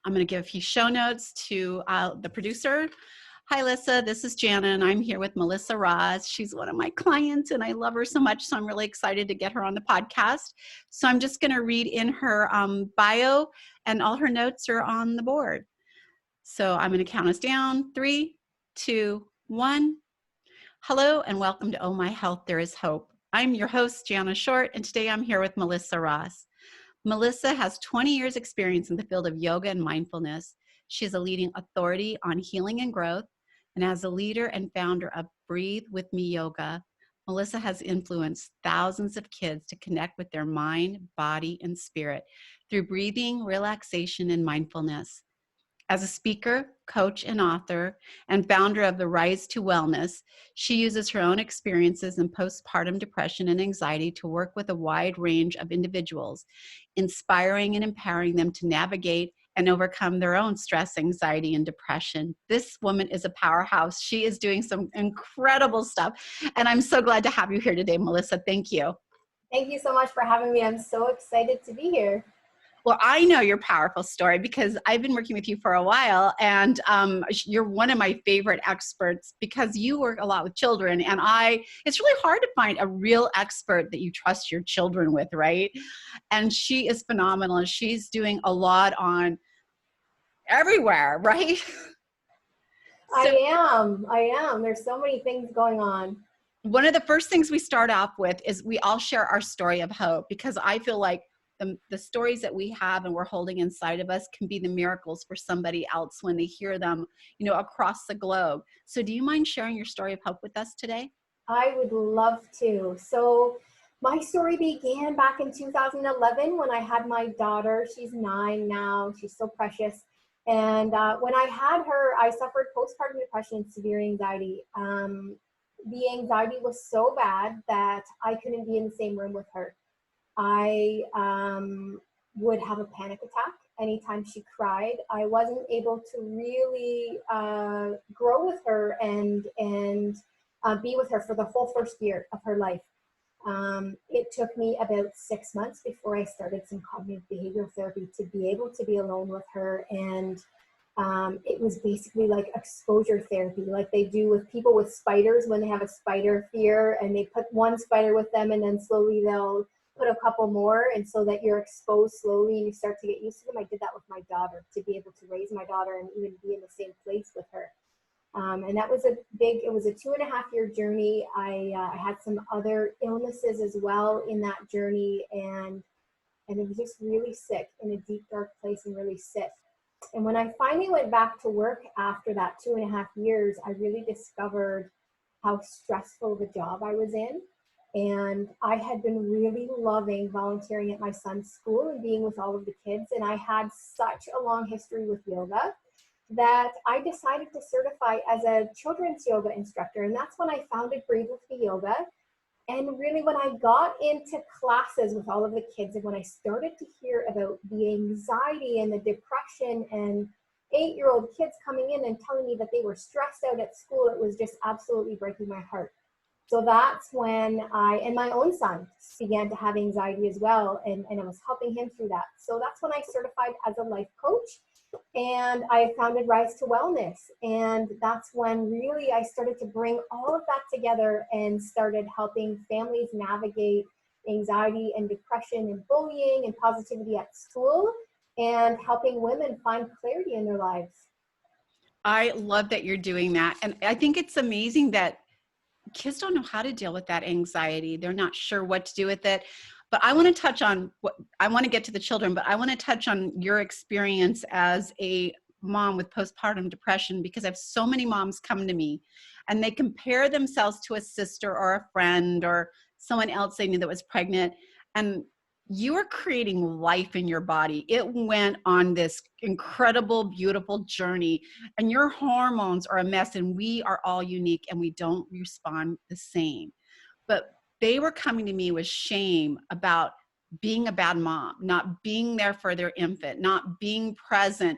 I'm going to give a few show notes to the producer. Hi, Lissa. This is Jana, and I'm here with Melissa Ross. She's one of my clients, and I love her so much, so I'm really excited to get her on the podcast. So I'm just going to read in her bio, and all her notes are on the board. So I'm going to count us down. 3, 2, 1. Hello, and welcome to Oh My Health, There Is Hope. I'm your host, Jana Short, and today I'm here with Melissa Ross. Melissa has 20 years experience in the field of yoga and mindfulness. She is a leading authority on healing and growth, and as a leader and founder of Breathe With Me Yoga, Melissa has influenced thousands of kids to connect with their mind, body, and spirit through breathing, relaxation, and mindfulness. As a speaker, coach, and author, and founder of the Rise to Wellness, she uses her own experiences in postpartum depression and anxiety to work with a wide range of individuals, inspiring and empowering them to navigate and overcome their own stress, anxiety, and depression. This woman is a powerhouse. She is doing some incredible stuff, and I'm so glad to have you here today, Melissa. Thank you. Thank you so much for having me. I'm so excited to be here. Well, I know your powerful story because I've been working with you for a while, and you're one of my favorite experts because you work a lot with children, and it's really hard to find a real expert that you trust your children with, right? And she is phenomenal, and she's doing a lot on everywhere, right? I am. There's so many things going on. One of the first things we start off with is we all share our story of hope, because I feel like the stories that we have and we're holding inside of us can be the miracles for somebody else when they hear them, across the globe. So do you mind sharing your story of hope with us today? I would love to. So my story began back in 2011 when I had my daughter. She's 9 now. She's so precious. And when I had her, I suffered postpartum depression and severe anxiety. The anxiety was so bad that I couldn't be in the same room with her. I would have a panic attack anytime she cried. I wasn't able to really grow with her and be with her for the whole first year of her life. It took me about 6 months before I started some cognitive behavioral therapy to be able to be alone with her. And it was basically like exposure therapy, like they do with people with spiders when they have a spider fear, and they put one spider with them and then slowly they'll put a couple more, and so that you're exposed slowly and you start to get used to them. I did that with my daughter, to be able to raise my daughter and even be in the same place with her. And that was it was a 2.5-year journey. I had some other illnesses as well in that journey, and it was just really sick, in a deep, dark place, and really sick. And when I finally went back to work after that 2.5 years, I really discovered how stressful the job I was in. And I had been really loving volunteering at my son's school and being with all of the kids. And I had such a long history with yoga that I decided to certify as a children's yoga instructor. And that's when I founded Breathe With Me Yoga. And really, when I got into classes with all of the kids, and when I started to hear about the anxiety and the depression and 8-year-old kids coming in and telling me that they were stressed out at school, it was just absolutely breaking my heart. So that's when and my own son began to have anxiety as well, and I was helping him through that. So that's when I certified as a life coach, and I founded Rise to Wellness. And that's when really I started to bring all of that together and started helping families navigate anxiety and depression and bullying and positivity at school, and helping women find clarity in their lives. I love that you're doing that. And I think it's amazing that kids don't know how to deal with that anxiety. They're not sure what to do with it. But I want to touch on I want to get to the children, but I want to touch on your experience as a mom with postpartum depression, because I have so many moms come to me and they compare themselves to a sister or a friend or someone else they knew that was pregnant. And you are creating life in your body. It went on this incredible, beautiful journey, and your hormones are a mess, and we are all unique and we don't respond the same. But they were coming to me with shame about being a bad mom, not being there for their infant, not being present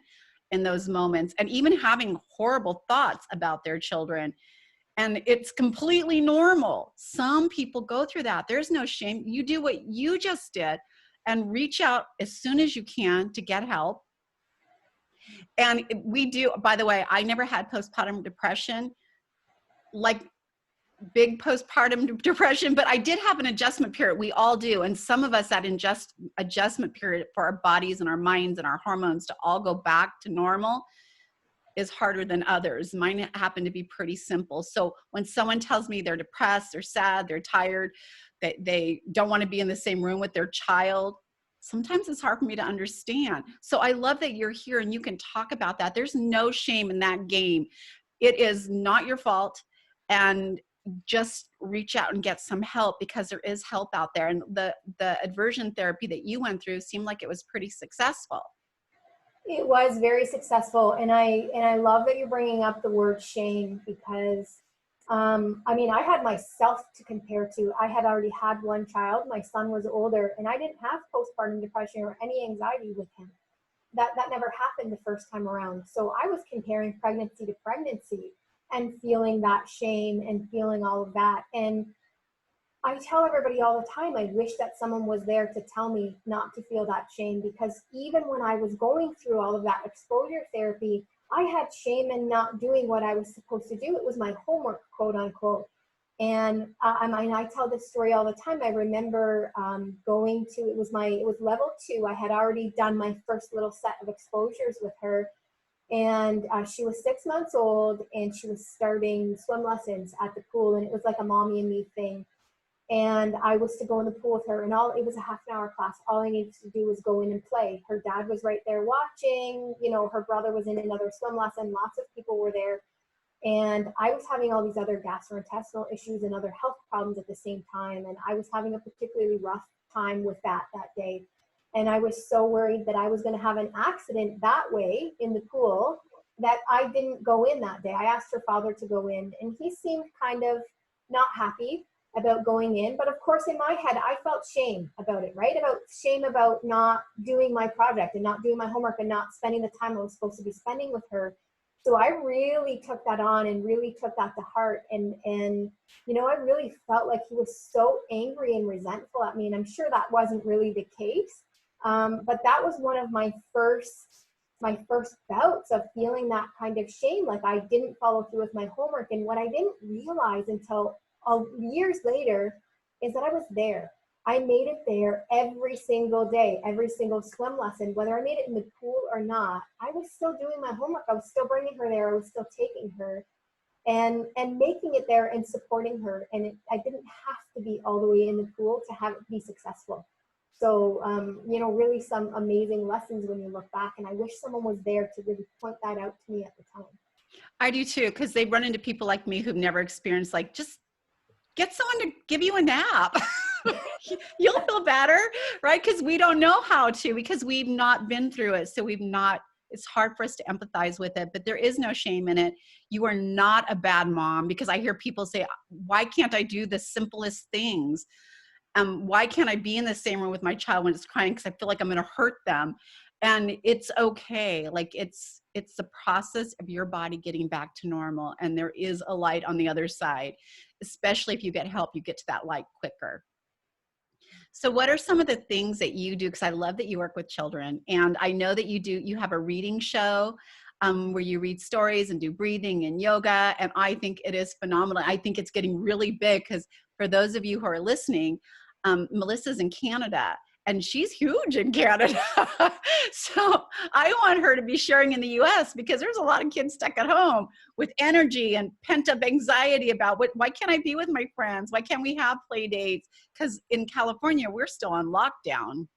in those moments, and even having horrible thoughts about their children. And it's completely normal. Some people go through that. There's no shame. You do what you just did and reach out as soon as you can to get help. And we do, by the way, I never had postpartum depression, like big postpartum depression, but I did have an adjustment period. We all do. And some of us, that adjustment period for our bodies and our minds and our hormones to all go back to normal is harder than others. Mine happened to be pretty simple. So when someone tells me they're depressed, they're sad, they're tired, that they don't want to be in the same room with their child, sometimes it's hard for me to understand. So I love that you're here and you can talk about that. There's no shame in that game. It is not your fault. And just reach out and get some help, because there is help out there. And the aversion therapy that you went through seemed like it was pretty successful. It was very successful, and I love that you're bringing up the word shame, because I mean, I had myself to compare to. I had already had one child. My son was older, and I didn't have postpartum depression or any anxiety with him. That never happened the first time around. So I was comparing pregnancy to pregnancy and feeling that shame and feeling all of that. And I tell everybody all the time, I wish that someone was there to tell me not to feel that shame, because even when I was going through all of that exposure therapy, I had shame in not doing what I was supposed to do. It was my homework, quote unquote. And I tell this story all the time. I remember going to, it was level 2. I had already done my first little set of exposures with her. And she was 6 months old, and she was starting swim lessons at the pool. And it was like a mommy and me thing. And I was to go in the pool with her, and it was a half an hour class. All I needed to do was go in and play. Her dad was right there watching, her brother was in another swim lesson. Lots of people were there. And I was having all these other gastrointestinal issues and other health problems at the same time. And I was having a particularly rough time with that day. And I was so worried that I was going to have an accident that way in the pool that I didn't go in that day. I asked her father to go in, and he seemed kind of not happy about going in. But of course, in my head, I felt shame about it, right? Shame about not doing my project and not doing my homework and not spending the time I was supposed to be spending with her. So I really took that on and really took that to heart. And I really felt like he was so angry and resentful at me. And I'm sure that wasn't really the case. But that was one of my first bouts of feeling that kind of shame. Like I didn't follow through with my homework. And what I didn't realize until years later is that I was there. I made it there every single day, every single swim lesson, whether I made it in the pool or not. I was still doing my homework. I was still bringing her there. I was still taking her and making it there and supporting her. And I didn't have to be all the way in the pool to have it be successful. So, really some amazing lessons when you look back. And I wish someone was there to really point that out to me at the time. I do too, because they run into people like me who've never experienced, like, just get someone to give you a nap. You'll feel better, right? Because we don't know how to, because we've not been through it. So it's hard for us to empathize with it, but there is no shame in it. You are not a bad mom, because I hear people say, why can't I do the simplest things? Why can't I be in the same room with my child when it's crying? Because I feel like I'm going to hurt them. And it's okay. Like it's the process of your body getting back to normal. And there is a light on the other side, especially if you get help, you get to that light quicker. So what are some of the things that you do? Because I love that you work with children. And I know that you have a reading show where you read stories and do breathing and yoga. And I think it is phenomenal. I think it's getting really big, because for those of you who are listening, Melissa's in Canada. And she's huge in Canada. So I want her to be sharing in the US, because there's a lot of kids stuck at home with energy and pent up anxiety about why can't I be with my friends? Why can't we have play dates? Because in California, we're still on lockdown.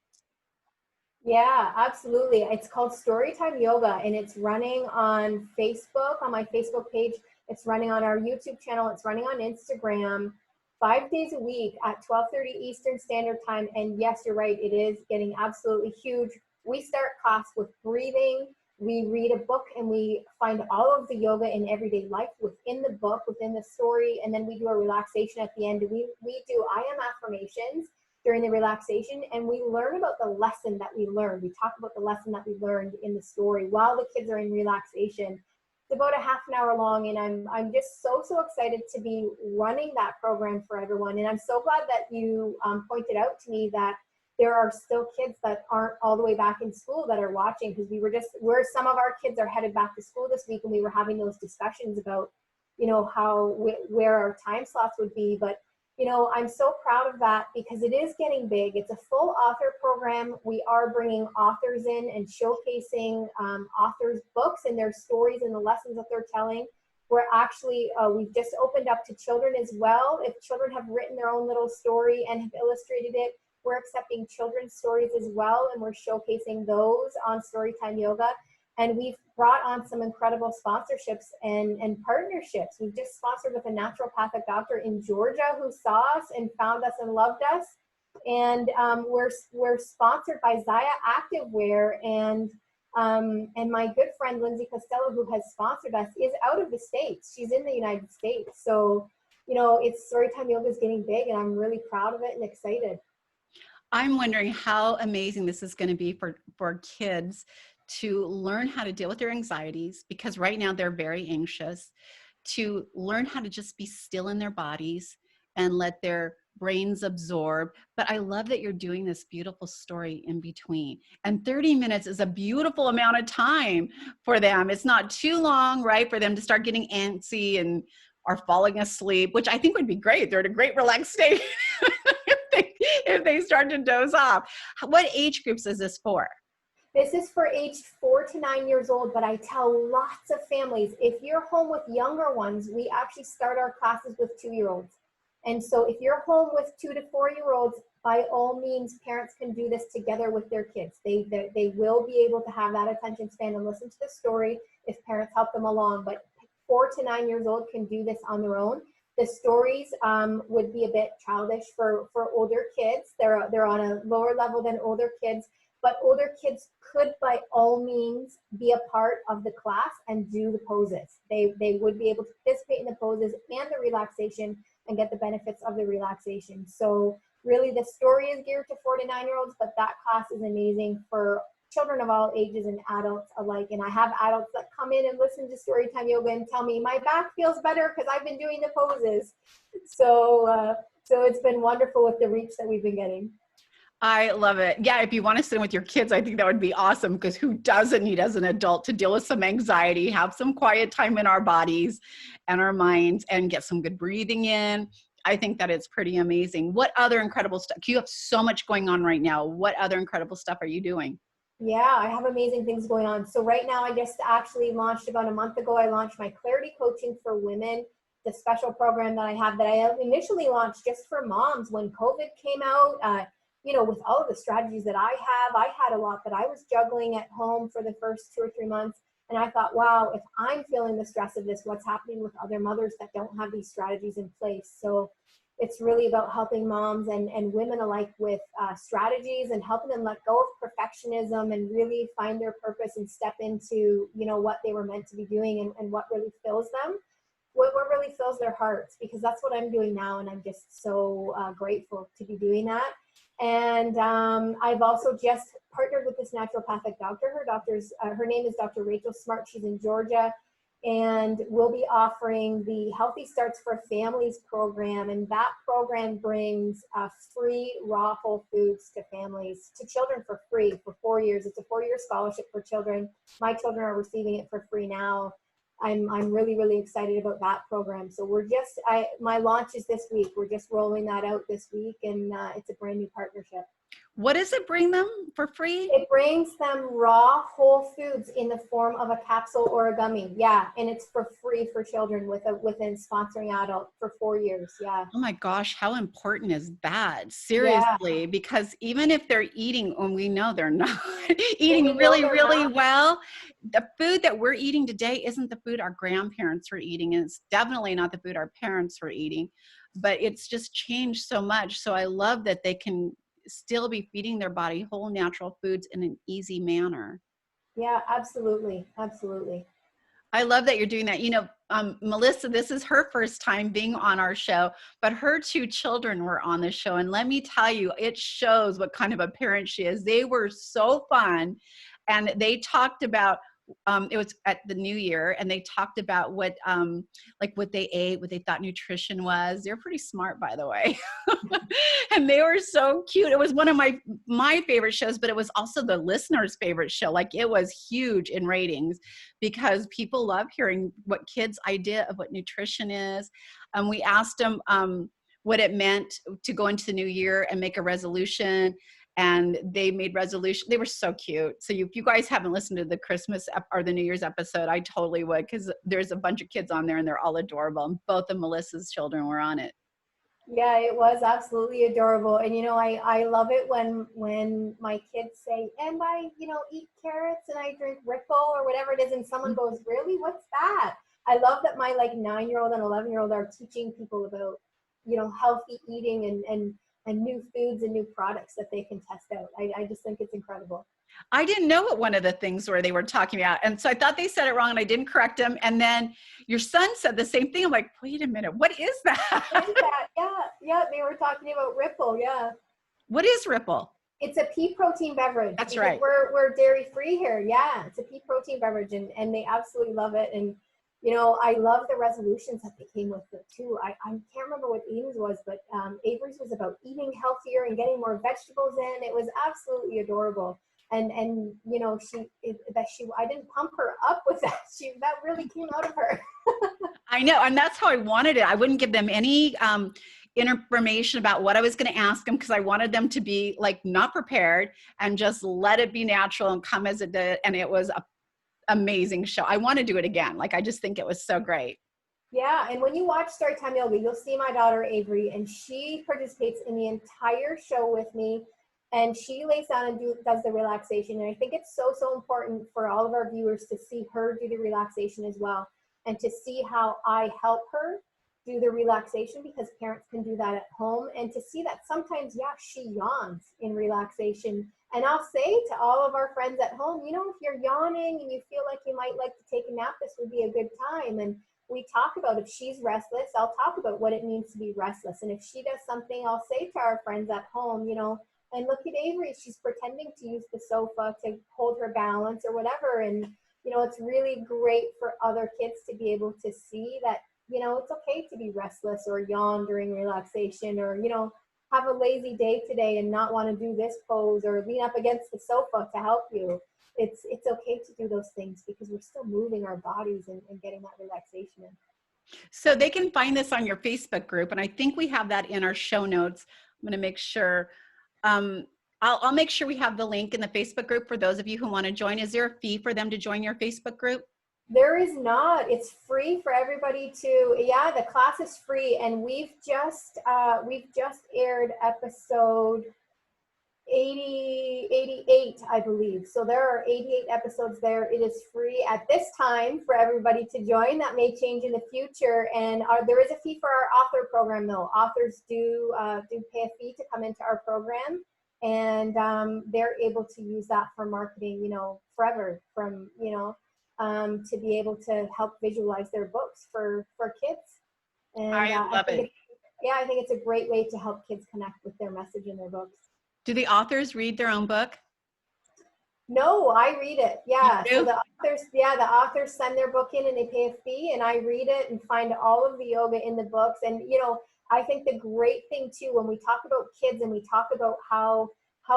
Yeah, absolutely. It's called Storytime Yoga, and it's running on Facebook, on my Facebook page. It's running on our YouTube channel. It's running on Instagram. 5 days a week at 12:30 Eastern Standard Time. And yes, you're right, it is getting absolutely huge. We start class with breathing. We read a book, and we find all of the yoga in everyday life within the book, within the story. And then we do a relaxation at the end. We do I am affirmations during the relaxation, and we learn about the lesson that we learned. We talk about the lesson that we learned in the story while the kids are in relaxation. It's about a half an hour long, and I'm just so excited to be running that program for everyone. And I'm so glad that you pointed out to me that there are still kids that aren't all the way back in school that are watching, because where some of our kids are headed back to school this week, and we were having those discussions about, where our time slots would be. But I'm so proud of that, because it is getting big. It's a full author program. We are bringing authors in and showcasing authors' books and their stories and the lessons that they're telling. We're actually, we've just opened up to children as well. If children have written their own little story and have illustrated it, we're accepting children's stories as well, and we're showcasing those on Storytime Yoga. And we've brought on some incredible sponsorships and partnerships. We've just sponsored with a naturopathic doctor in Georgia who saw us and found us and loved us. And we're sponsored by Zaya Activewear, and my good friend Lindsay Costello, who has sponsored us, is out of the States. She's in the United States. So, it's Storytime Yoga is getting big, and I'm really proud of it and excited. I'm wondering how amazing this is going to be for kids to learn how to deal with their anxieties, because right now they're very anxious, to learn how to just be still in their bodies and let their brains absorb. But I love that you're doing this beautiful story in between. And 30 minutes is a beautiful amount of time for them. It's not too long, right, for them to start getting antsy and are falling asleep, which I think would be great. They're in a great relaxed state if they start to doze off. What age groups is this for? This is for age 4 to 9 years old, but I tell lots of families, if you're home with younger ones, we actually start our classes with 2-year-olds. And so if you're home with 2 to 4-year-olds, by all means, parents can do this together with their kids. They will be able to have that attention span and listen to the story if parents help them along. But 4 to 9 years old can do this on their own. The stories would be a bit childish for older kids. They're on a lower level than older kids, but older kids could by all means be a part of the class and do the poses. They would be able to participate in the poses and the relaxation and get the benefits of the relaxation. So really the story is geared to 4 to 9-year-olds, but that class is amazing for children of all ages and adults alike. And I have adults that come in and listen to Storytime Yoga and tell me my back feels better because I've been doing the poses. So it's been wonderful with the reach that we've been getting. I love it. Yeah, if you want to sit with your kids, I think that would be awesome, because who doesn't need as an adult to deal with some anxiety, have some quiet time in our bodies and our minds, and get some good breathing in. I think that it's pretty amazing. What other incredible stuff? You have so much going on right now. What other incredible stuff are you doing? Yeah, I have amazing things going on. So right now, I just actually launched about a month ago. I launched my Clarity Coaching for Women, the special program that I have that I initially launched just for moms when COVID came out. With all of the strategies that I had a lot that I was juggling at home for the first 2 or 3 months. And I thought, wow, if I'm feeling the stress of this, what's happening with other mothers that don't have these strategies in place? So it's really about helping moms and women alike with strategies and helping them let go of perfectionism and really find their purpose and step into, what they were meant to be doing and what really fills them, what really fills their hearts, because that's what I'm doing now. And I'm just so grateful to be doing that. And I've also just partnered with this naturopathic doctor. Her name is Dr. Rachel Smart. She's in Georgia. And we'll be offering the Healthy Starts for Families program. And that program brings free raw whole foods to families, to children for free for 4 years. It's a 4-year scholarship for children. My children are receiving it for free now. I'm really, really excited about that program. So my launch is this week. We're just rolling that out this week, and it's a brand new partnership. What does it bring them for free? It brings them raw whole foods in the form of a capsule or a gummy. Yeah. And it's for free for children within sponsoring adult for 4 years. Yeah. Oh my gosh, how important is that? Seriously, Yeah. because even if they're eating, and we know they're not eating really, really well, the food that we're eating today isn't the food our grandparents were eating. And it's definitely not the food our parents were eating, but it's just changed so much. So I love that they can still be feeding their body whole natural foods in an easy manner. Yeah, absolutely. Absolutely. I love that you're doing that. Melissa, this is her first time being on our show, but her 2 children were on the show. And let me tell you, it shows what kind of a parent she is. They were so fun. And they talked about it was at the New Year, and they talked about what like what they ate, what they thought nutrition was. They're pretty smart, by the way. And they were so cute. It was one of my favorite shows, but it was also the listeners' favorite show. Like, it was huge in ratings because people love hearing what kids' idea of what nutrition is. We asked them what it meant to go into the new year and make a resolution, and they made resolution. They were so cute. So if you guys haven't listened to the Christmas or the New Year's episode, I totally would, because there's a bunch of kids on there and they're all adorable. And both of Melissa's children were on it. Yeah, it was absolutely adorable. And, I love it when my kids say, and I, eat carrots and I drink Ripple or whatever it is. And someone goes, really, what's that? I love that my 9-year-old and 11-year-old are teaching people about, healthy eating and new foods and new products that they can test out. I just think it's incredible. I didn't know what one of the things were they were talking about. And so I thought they said it wrong and I didn't correct them. And then your son said the same thing. I'm like, wait a minute, what is that? What is that? Yeah, they were talking about Ripple, yeah. What is Ripple? It's a pea protein beverage. That's right. We're dairy free here. Yeah, it's a pea protein beverage, and they absolutely love it. And I love the resolutions that they came with it too. I can't remember what Aiden's was, but Avery's was about eating healthier and getting more vegetables in. It was absolutely adorable. And I didn't pump her up with that. That really came out of her. I know, and that's how I wanted it. I wouldn't give them any information about what I was going to ask them, because I wanted them to be not prepared and just let it be natural and come as it did. And it was an amazing show. I want to do it again. I just think it was so great. Yeah, and when you watch Storytime Yoga, you'll see my daughter Avery, and she participates in the entire show with me. And she lays down and does the relaxation. And I think it's so important for all of our viewers to see her do the relaxation as well, and to see how I help her do the relaxation, because parents can do that at home, and to see that sometimes, she yawns in relaxation. And I'll say to all of our friends at home, if you're yawning and you feel like you might like to take a nap, this would be a good time. And we talk about, if she's restless, I'll talk about what it means to be restless. And if she does something, I'll say to our friends at home, and look at Avery, she's pretending to use the sofa to hold her balance or whatever. And, it's really great for other kids to be able to see that, it's okay to be restless or yawn during relaxation, or, have a lazy day today and not want to do this pose or lean up against the sofa to help you. It's okay to do those things, because we're still moving our bodies and getting that relaxation in. So they can find this on your Facebook group. And I think we have that in our show notes. I'm going to make sure. I'll make sure we have the link in the Facebook group for those of you who want to join. Is there a fee for them to join your Facebook group? There is not. It's free for everybody the class is free. And we've just aired episode 88, I believe. So there are 88 episodes there. It is free at this time for everybody to join. That may change in the future. And there is a fee for our author program, though. Authors do pay a fee to come into our program, and they're able to use that for marketing, forever, from, to be able to help visualize their books for kids. And I love it. I think it's a great way to help kids connect with their message in their books. Do the authors read their own book? No, I read it. Yeah. You do? So the authors send their book in and they pay a fee, and I read it and find all of the yoga in the books. And, I think the great thing too, when we talk about kids and we talk about how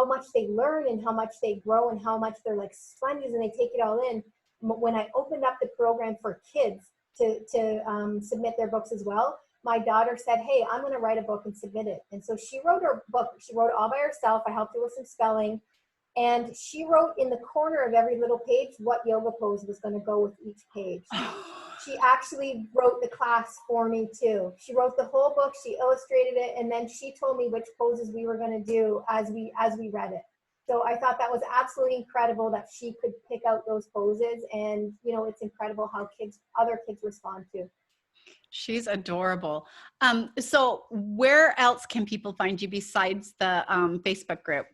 much they learn and how much they grow and how much they're like sponges and they take it all in. When I opened up the program for kids to submit their books as well, my daughter said, hey, I'm going to write a book and submit it. And so she wrote her book. She wrote it all by herself. I helped her with some spelling. And she wrote in the corner of every little page what yoga pose was going to go with each page. She actually wrote the class for me too. She wrote the whole book. She illustrated it. And then she told me which poses we were going to do as we read it. So I thought that was absolutely incredible that she could pick out those poses. And, it's incredible how other kids respond to. She's adorable. So where else can people find you besides the Facebook group?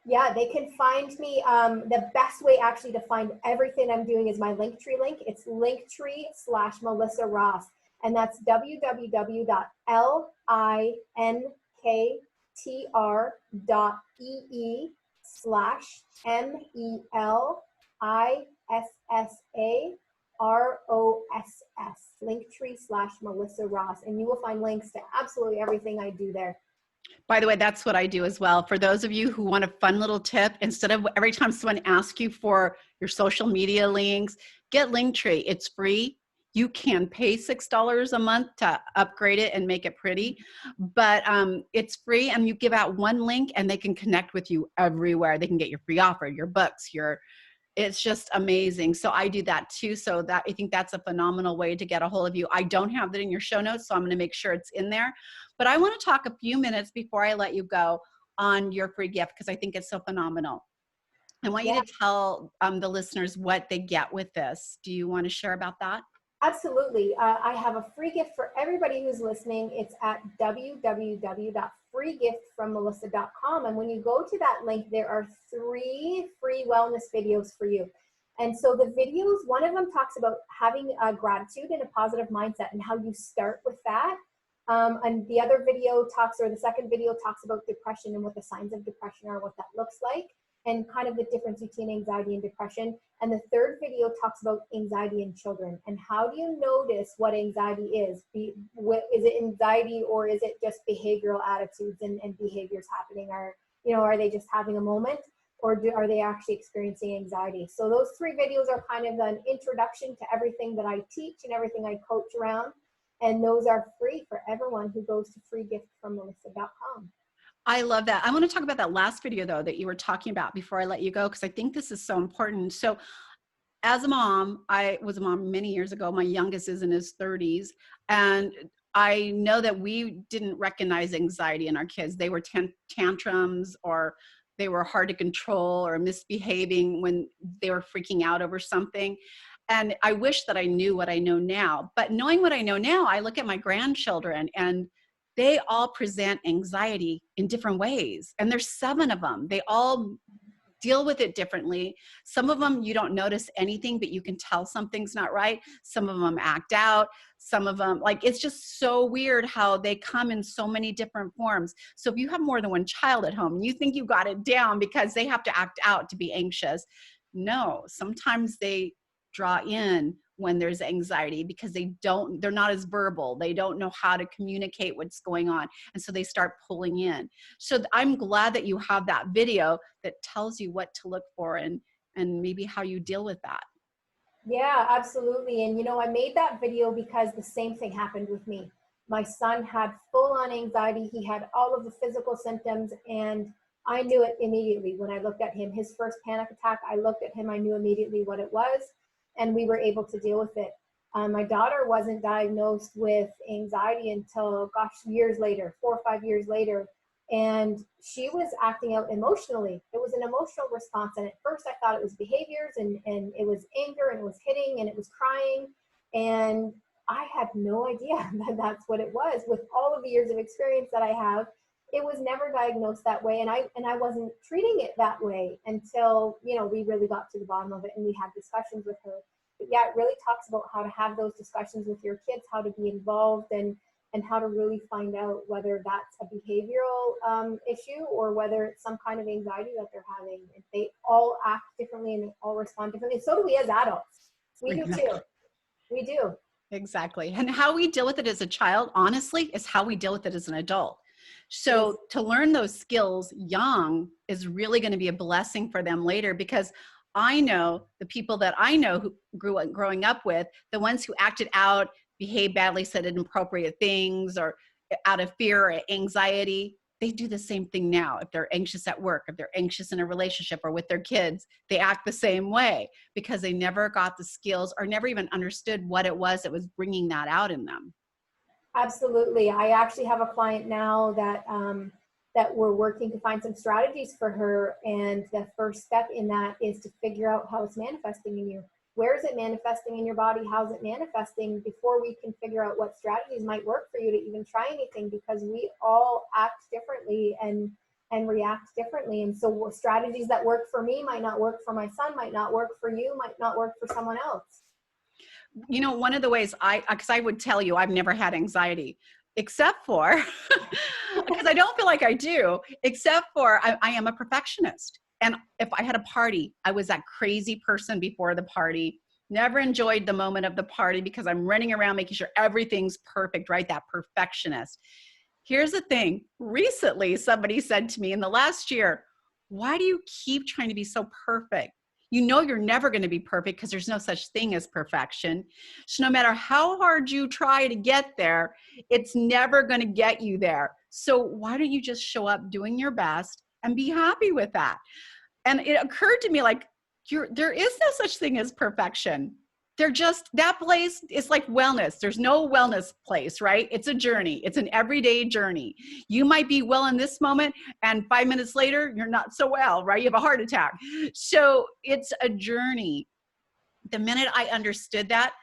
Yeah, they can find me. The best way actually to find everything I'm doing is my Linktree link. It's Linktree/Melissa Ross. And that's www.linktree.ee/MELISSA Linktree/Melissa Ross, and you will find links to absolutely everything I do there. By the way, that's what I do as well. For those of you who want a fun little tip, instead of every time someone asks you for your social media links, get Linktree. It's free. You can pay $6 a month to upgrade it and make it pretty, but it's free, and you give out one link and they can connect with you everywhere. They can get your free offer, your books, it's just amazing. So I do that too. So that, I think that's a phenomenal way to get a hold of you. I don't have that in your show notes, so I'm going to make sure it's in there. But I want to talk a few minutes before I let you go on your free gift, because I think it's so phenomenal. I want you to tell the listeners what they get with this. Do you want to share about that? Absolutely. I have a free gift for everybody who's listening. It's at www.freegiftfrommelissa.com. And when you go to that link, there are 3 free wellness videos for you. And so the videos, one of them talks about having a gratitude and a positive mindset and how you start with that. And the other video the second video talks about depression and what the signs of depression are, what that looks like, and kind of the difference between anxiety and depression. And the third video talks about anxiety in children and how do you notice what anxiety is? Is it anxiety, or is it just behavioral attitudes and behaviors happening? Are they just having a moment, or are they actually experiencing anxiety? So those 3 videos are kind of an introduction to everything that I teach and everything I coach around. And those are free for everyone who goes to freegiftfrommelissa.com. I love that. I want to talk about that last video though, that you were talking about before I let you go, because I think this is so important. So as a mom, I was a mom many years ago. My youngest is in his 30s. And I know that we didn't recognize anxiety in our kids. They were tantrums, or they were hard to control, or misbehaving when they were freaking out over something. And I wish that I knew what I know now. But knowing what I know now, I look at my grandchildren and they all present anxiety in different ways. And there's 7 of them. They all deal with it differently. Some of them, you don't notice anything, but you can tell something's not right. Some of them act out. Some of them, it's just so weird how they come in so many different forms. So if you have more than one child at home and you think you got it down because they have to act out to be anxious, no, sometimes they draw in when there's anxiety because they're not as verbal. They don't know how to communicate what's going on. And so they start pulling in. So I'm glad that you have that video that tells you what to look for and maybe how you deal with that. Yeah, absolutely. And I made that video because the same thing happened with me. My son had full-on anxiety. He had all of the physical symptoms, and I knew it immediately when I looked at him. His first panic attack, I looked at him, I knew immediately what it was, and we were able to deal with it. My daughter wasn't diagnosed with anxiety until, years later, 4 or 5 years later. And she was acting out emotionally. It was an emotional response. And at first I thought it was behaviors and it was anger and it was hitting and it was crying. And I had no idea that that's what it was. With all of the years of experience that I have, it was never diagnosed that way. And I wasn't treating it that way until, we really got to the bottom of it and we had discussions with her. But yeah, it really talks about how to have those discussions with your kids, how to be involved, and how to really find out whether that's a behavioral issue or whether it's some kind of anxiety that they're having. And they all act differently and they all respond differently. So do we as adults. We do too. We do. Exactly. And how we deal with it as a child, honestly, is how we deal with it as an adult. So yes, to learn those skills young is really going to be a blessing for them later, because I know the people that I know who growing up with, the ones who acted out, behaved badly, said inappropriate things, or out of fear or anxiety, they do the same thing now. If they're anxious at work, if they're anxious in a relationship or with their kids, they act the same way because they never got the skills or never even understood what it was that was bringing that out in them. Absolutely. I actually have a client now that that we're working to find some strategies for her. And the first step in that is to figure out how it's manifesting in you. Where is it manifesting in your body? How's it manifesting before we can figure out what strategies might work for you to even try anything, because we all act differently and react differently. And so strategies that work for me might not work for my son, might not work for you, might not work for someone else. One of the ways because I would tell you I've never had anxiety, except for, because I don't feel like I do, except for I am a perfectionist. And if I had a party, I was that crazy person before the party. Never enjoyed the moment of the party because I'm running around making sure everything's perfect, right? That perfectionist. Here's the thing. Recently, somebody said to me in the last year, why do you keep trying to be so perfect? You know you're never going to be perfect because there's no such thing as perfection. So no matter how hard you try to get there, it's never going to get you there. So why don't you just show up doing your best and be happy with that? And it occurred to me like, there is no such thing as perfection. They're just, that place is like wellness. There's no wellness place, right? It's a journey. It's an everyday journey. You might be well in this moment, and 5 minutes later, you're not so well, right? You have a heart attack. So it's a journey. The minute I understood that,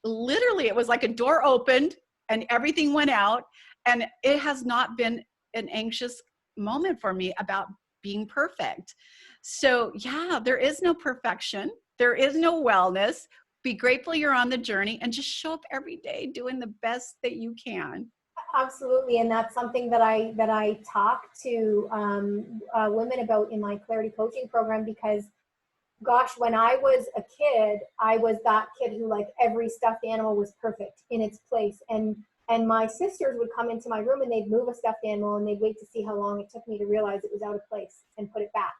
literally it was like a door opened and everything went out. And it has not been an anxious moment for me about being perfect. So yeah, there is no perfection. There is no wellness. Be grateful you're on the journey and just show up every day doing the best that you can. Absolutely, and that's something that I talk to women about in my clarity coaching program, because gosh, when I was a kid, I was that kid who, like, every stuffed animal was perfect in its place. And my sisters would come into my room and they'd move a stuffed animal and they'd wait to see how long it took me to realize it was out of place and put it back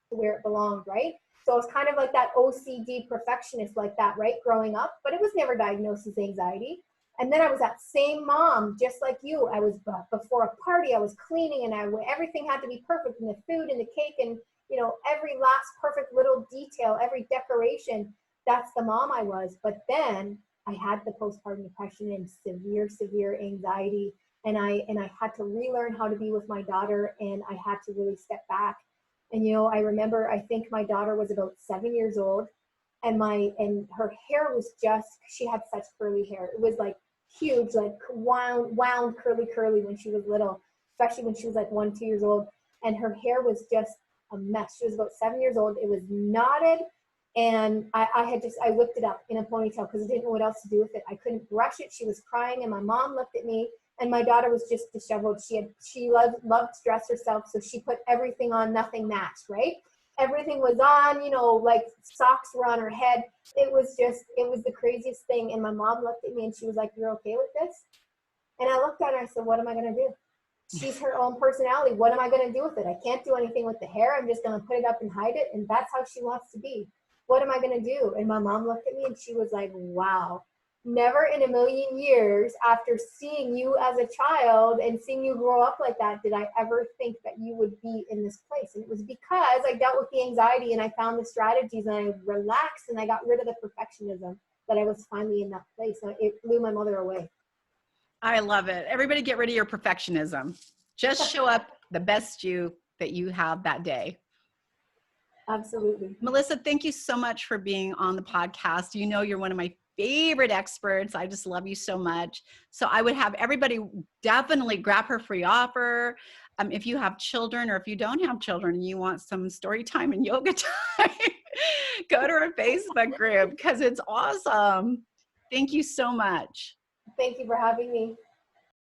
to where it belonged, right? So I was kind of like that OCD perfectionist like that, right, growing up, but it was never diagnosed as anxiety. And then I was that same mom, just like you. I was, before a party, I was cleaning and everything had to be perfect, and the food and the cake and, you know, every last perfect little detail, every decoration. That's the mom I was. But then I had the postpartum depression and severe anxiety. And I had to relearn how to be with my daughter, and I had to really step back. And, you know, I remember, I think my daughter was about 7 years old, and her hair was just, she had such curly hair. It was like huge, like wound curly when she was little, especially when she was like 1, 2 years old. And her hair was just a mess. She was about 7 years old. It was knotted. And I whipped it up in a ponytail because I didn't know what else to do with it. I couldn't brush it. She was crying, and my mom looked at me, and my daughter was just disheveled. She loved to dress herself, so she put everything on, nothing matched, right? Everything was on, you know, like socks were on her head. It was the craziest thing. And my mom looked at me and she was like, "You're okay with this?" And I looked at her and I said, "What am I going to do? She's her own personality. What am I going to do with it? I can't do anything with the hair. I'm just going to put it up and hide it. And that's how she wants to be. What am I going to do?" And my mom looked at me and she was like, "Wow, never in a million years, after seeing you as a child and seeing you grow up like that, did I ever think that you would be in this place." And it was because I dealt with the anxiety and I found the strategies and I relaxed and I got rid of the perfectionism, that I was finally in that place. And it blew my mother away. I love it. Everybody get rid of your perfectionism. Just show up the best you that you have that day. Absolutely. Melissa, thank you so much for being on the podcast. You know, you're one of my favorite experts. I just love you so much. So I would have everybody definitely grab her free offer. If you have children, or if you don't have children and you want some story time and yoga time, go to her Facebook group because it's awesome. Thank you so much. Thank you for having me.